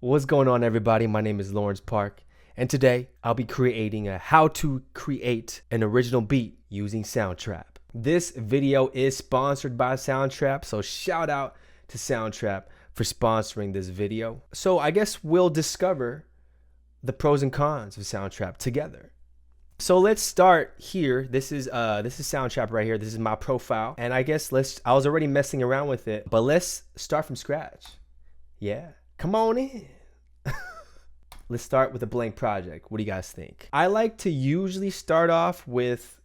What's going on, everybody? My name is Lawrence Park, and today I'll be creating a how to create an original beat using Soundtrap. This video is sponsored by Soundtrap, so shout out to Soundtrap for sponsoring this video. So I guess we'll discover the pros and cons of Soundtrap together. So let's start here. This is Soundtrap right here. This is my profile, and I guess I was already messing around with it, but let's start from scratch. Yeah, come on in. Let's start with a blank project. What do you guys think? I like to usually start off with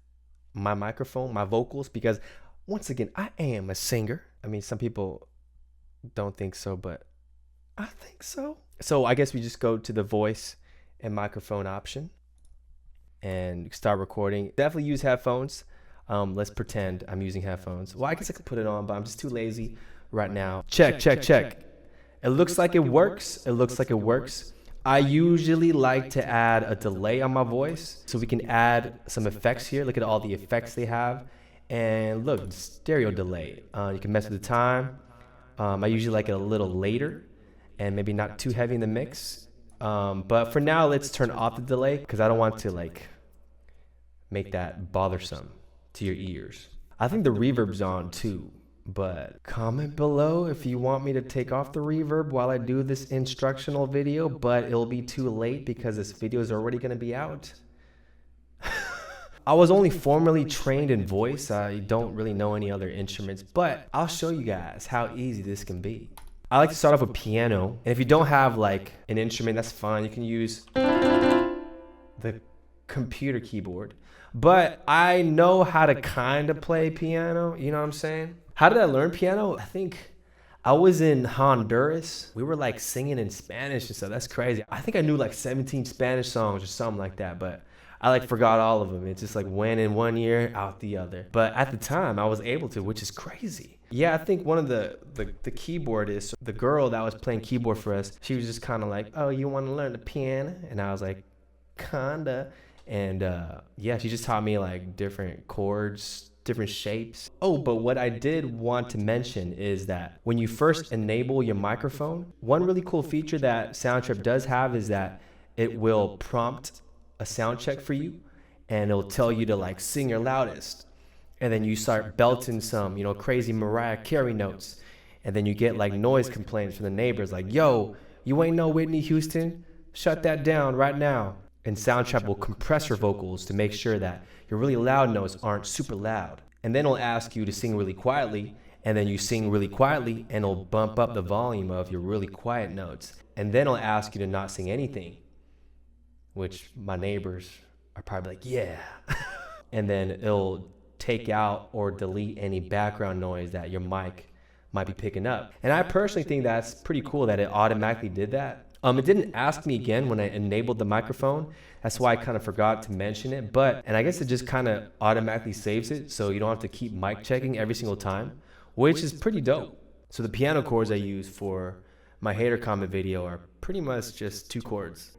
my microphone, my vocals, because once again, I am a singer. I mean, some people don't think so, but I think so. So I guess we just go to the voice and microphone option and start recording. Definitely use headphones. Let's pretend I'm using headphones. Well, I guess I could put it on, but I'm just too lazy right now. Check. It looks like it works. I usually like to add a delay on my voice, so we can add some effects here. Look at all the effects they have. And look, stereo delay. You can mess with the time. I usually like it a little later and maybe not too heavy in the mix. But for now, let's turn off the delay because I don't want to make that bothersome to your ears. I think the reverb's on too, but comment below if you want me to take off the reverb while I do this instructional video, but it'll be too late because this video is already going to be out. I was only formally trained in voice. I don't really know any other instruments, but I'll show you guys how easy this can be. I like to start off with piano, and if you don't have an instrument, that's fine. You can use the computer keyboard, but I know how to kind of play piano, you know what I'm saying? How did I learn piano? I think I was in Honduras. We were singing in Spanish and stuff. That's crazy. I think I knew 17 Spanish songs or something like that, but I forgot all of them. It's just went in one ear, out the other. But at the time I was able to, which is crazy. Yeah, I think one of the keyboardists, the girl that was playing keyboard for us, she was just kind of like, oh, you want to learn the piano? And I was like, kinda. And yeah, she just taught me different chords, different shapes. Oh, but what I did want to mention is that when you first enable your microphone, one really cool feature that Soundtrap does have is that it will prompt a sound check for you, and it'll tell you to sing your loudest, and then you start belting some crazy Mariah Carey notes, and then you get noise complaints from the neighbors yo, you ain't no Whitney Houston, shut that down right now. And Soundtrap will compress your vocals to make sure that your really loud notes aren't super loud. And then it'll ask you to sing really quietly, and then you sing really quietly, and it'll bump up the volume of your really quiet notes. And then it'll ask you to not sing anything, which my neighbors are probably yeah. And then it'll take out or delete any background noise that your mic might be picking up. And I personally think that's pretty cool that it automatically did that. It didn't ask me again when I enabled the microphone. That's why I kind of forgot to mention it. And I guess it just kind of automatically saves it, so you don't have to keep mic checking every single time, which is pretty dope. So the piano chords I use for my hater comment video are pretty much just 2 chords.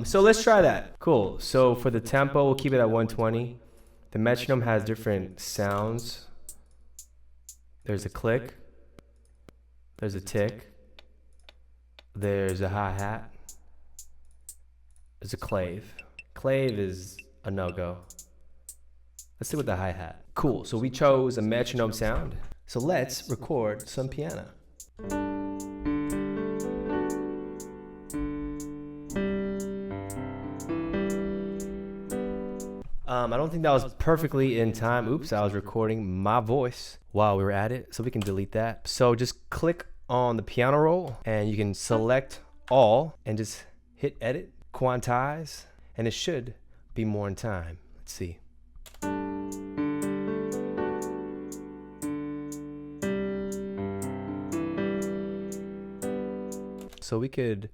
So let's try that. Cool. So for the tempo, we'll keep it at 120. The metronome has different sounds. There's a click, there's a tick, there's a hi-hat, there's a clave. Clave is a no-go. Let's stick with the hi-hat. Cool, so we chose a metronome sound. So let's record some piano. I don't think that was perfectly in time. Oops, I was recording my voice while we were at it, so we can delete that. So just click on the piano roll, and you can select all and just hit edit, quantize, and it should be more in time. Let's see. So we could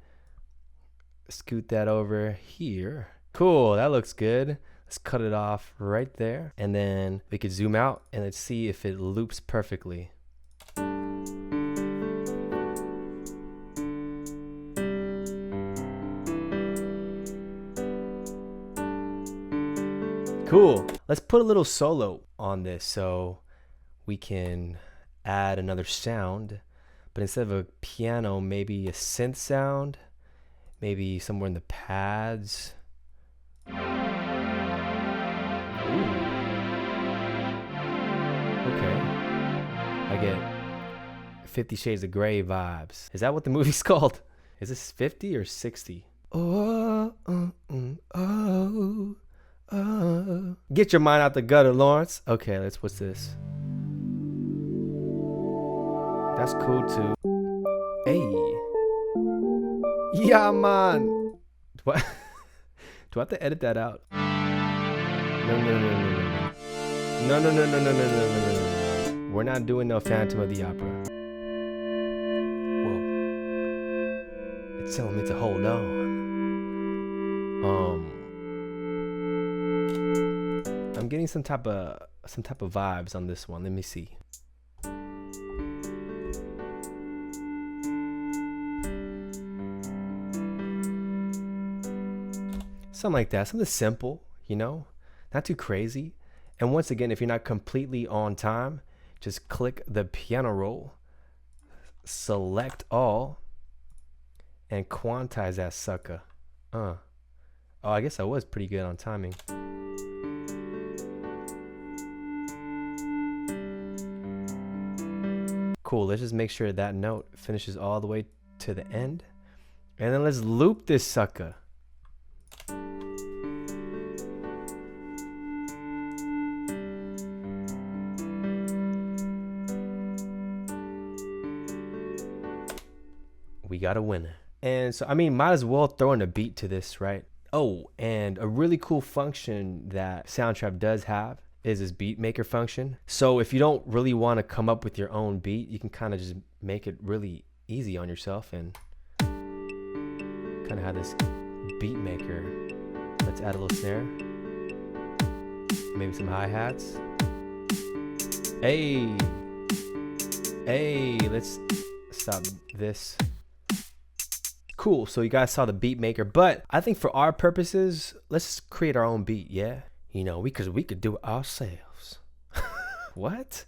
scoot that over here. Cool, that looks good. Let's cut it off right there, and then we could zoom out and let's see if it loops perfectly. Cool. Let's put a little solo on this. So we can add another sound, but instead of a piano, maybe a synth sound, maybe somewhere in the pads. Ooh. Okay. I get 50 Shades of Grey vibes. Is that what the movie's called? Is this 50 or 60? Oh, Get your mind out the gutter, Lawrence. Okay, what's this? That's cool too. Hey. Yeah, man. Do I have to edit that out? No. We're not doing no Phantom of the Opera. Whoa. It's telling me to hold on. I'm getting some type of vibes on this one. Let me see. Something like that. Something simple, you know? Not too crazy. And once again, if you're not completely on time, just click the piano roll, select all, and quantize that sucker. Oh, I guess I was pretty good on timing. Cool, let's just make sure that note finishes all the way to the end. And then let's loop this sucker. We got a winner. And so, I mean, might as well throw in a beat to this, right? Oh, and a really cool function that Soundtrap does have is this beat maker function. So if you don't really want to come up with your own beat, you can kind of just make it really easy on yourself and kind of have this beat maker. Let's add a little snare, maybe some hi-hats. Hey, let's stop this. Cool, so you guys saw the beat maker, but I think for our purposes, let's create our own beat, yeah? You know, we could do it ourselves. What?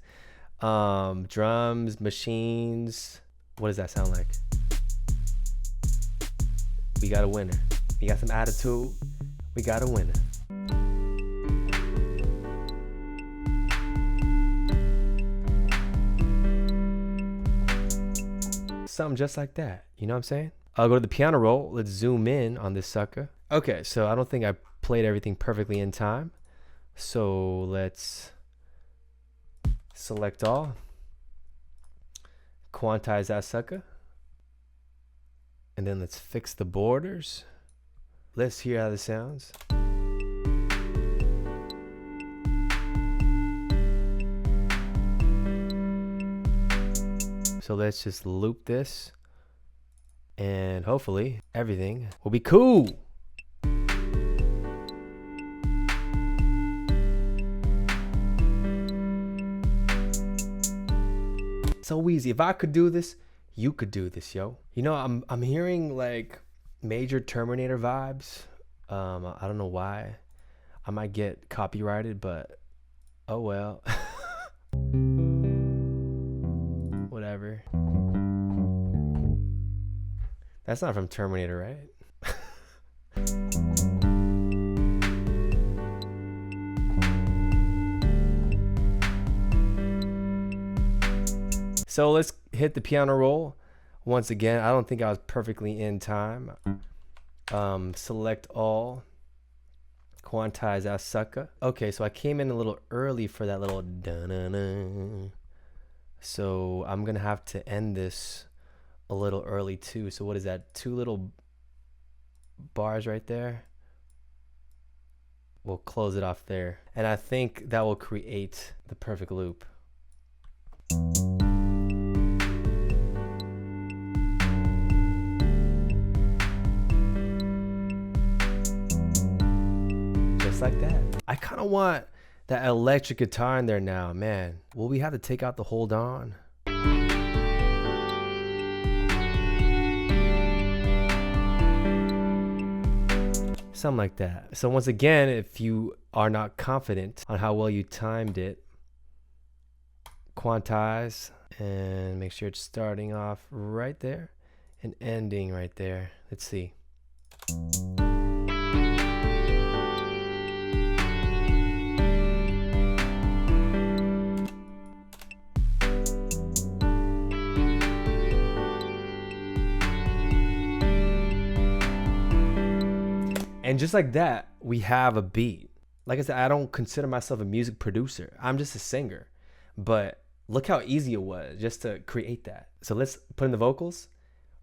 Drums, machines. What does that sound like? We got a winner. We got some attitude. We got a winner. Something just like that, you know what I'm saying? I'll go to the piano roll. Let's zoom in on this sucker. Okay, so I don't think I played everything perfectly in time. So let's select all, quantize that sucker, and then let's fix the borders. Let's hear how this sounds. So let's just loop this. And hopefully everything will be cool. So easy. If I could do this, you could do this, yo. You know, I'm hearing like major Terminator vibes. I don't know why. I might get copyrighted, but oh well. Whatever. That's not from Terminator, right? So let's hit the piano roll. Once again, I don't think I was perfectly in time. Select all. Quantize that sucker. Okay, so I came in a little early for that little da-na-na. So I'm gonna have to end this a little early too. So what is that? 2 little bars right there. We'll close it off there. And I think that will create the perfect loop. Just like that. I kind of want that electric guitar in there now, man. Will we have to take out the hold on? Something like that. So once again, if you are not confident on how well you timed it, quantize and make sure it's starting off right there and ending right there. Let's see. And just like that, we have a beat. Like I said, I don't consider myself a music producer. I'm just a singer. But look how easy it was just to create that. So let's put in the vocals,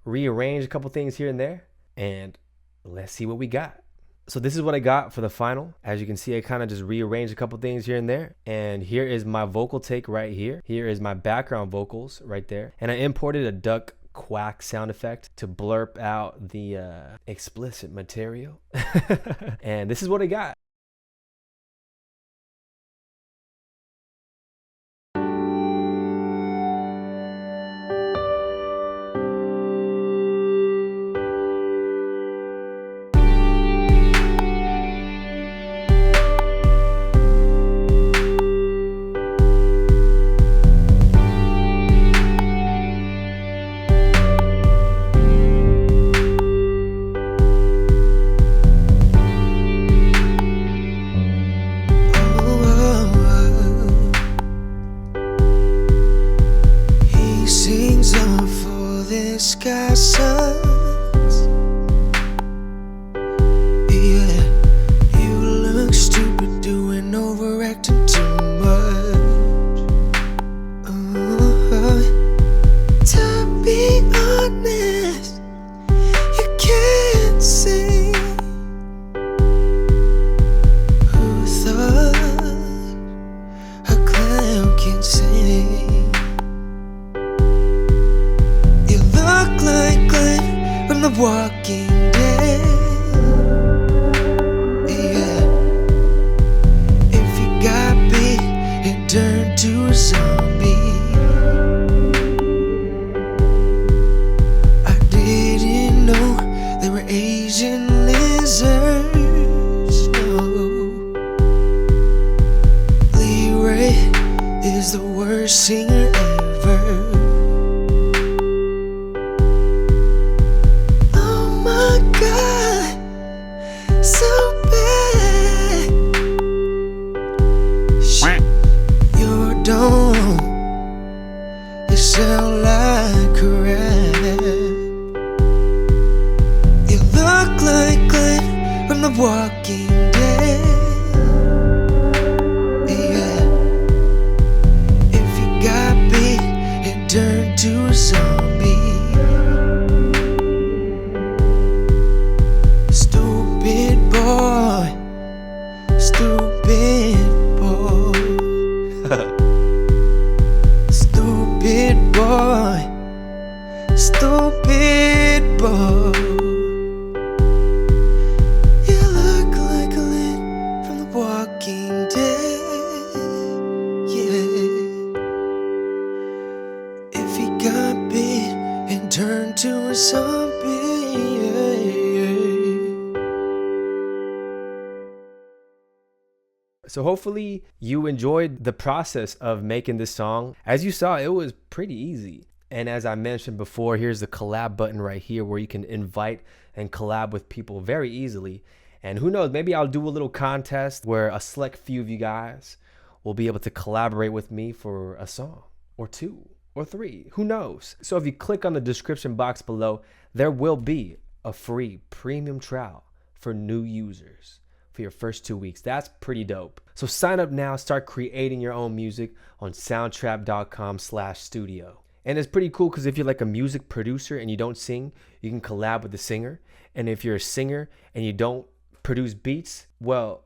rearrange a couple things here and there, and let's see what we got. So this is what I got for the final. As you can see, I kind of just rearranged a couple things here and there. And here is my vocal take right here. Here is my background vocals right there. And I imported a duck quack sound effect to blurp out the explicit material. And this is what I got. Sky suns. Yeah, you look stupid doing overacting too much. To be honest, you can't sing. Who thought a clown can sing? Like Glenn from The Walking Dead. Yeah, if you got bit and turned to a zombie, I didn't know there were Asian lizards. No, Lee is the worst singer ever. You sound like crap. You look like Glenn from The Walking Dead. Yeah, if you got bit and turned to a zombie, stupid boy, stupid boy. Stupid boy, stupid boy. You look like a Lynn from The Walking Dead. Yeah, if he got bit and turned to a zombie. So hopefully you enjoyed the process of making this song. As you saw, it was pretty easy. And as I mentioned before, here's the collab button right here where you can invite and collab with people very easily. And who knows, maybe I'll do a little contest where a select few of you guys will be able to collaborate with me for a song or two or three, who knows? So if you click on the description box below, there will be a free premium trial for new users for your first 2 weeks. That's pretty dope. So sign up now, start creating your own music on soundtrap.com/studio. And it's pretty cool because if you're like a music producer and you don't sing, you can collab with the singer. And if you're a singer and you don't produce beats, well,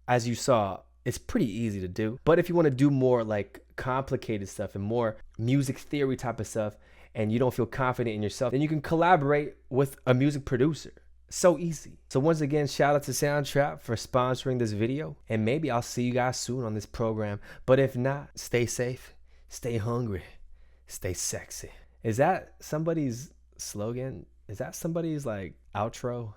as you saw, it's pretty easy to do. But if you want to do more like complicated stuff and more music theory type of stuff, and you don't feel confident in yourself, then you can collaborate with a music producer. So easy. So once again, shout out to Soundtrap for sponsoring this video, and maybe I'll see you guys soon on this program. But if not, stay safe, stay hungry, stay sexy. Is that somebody's slogan? Is that somebody's like outro?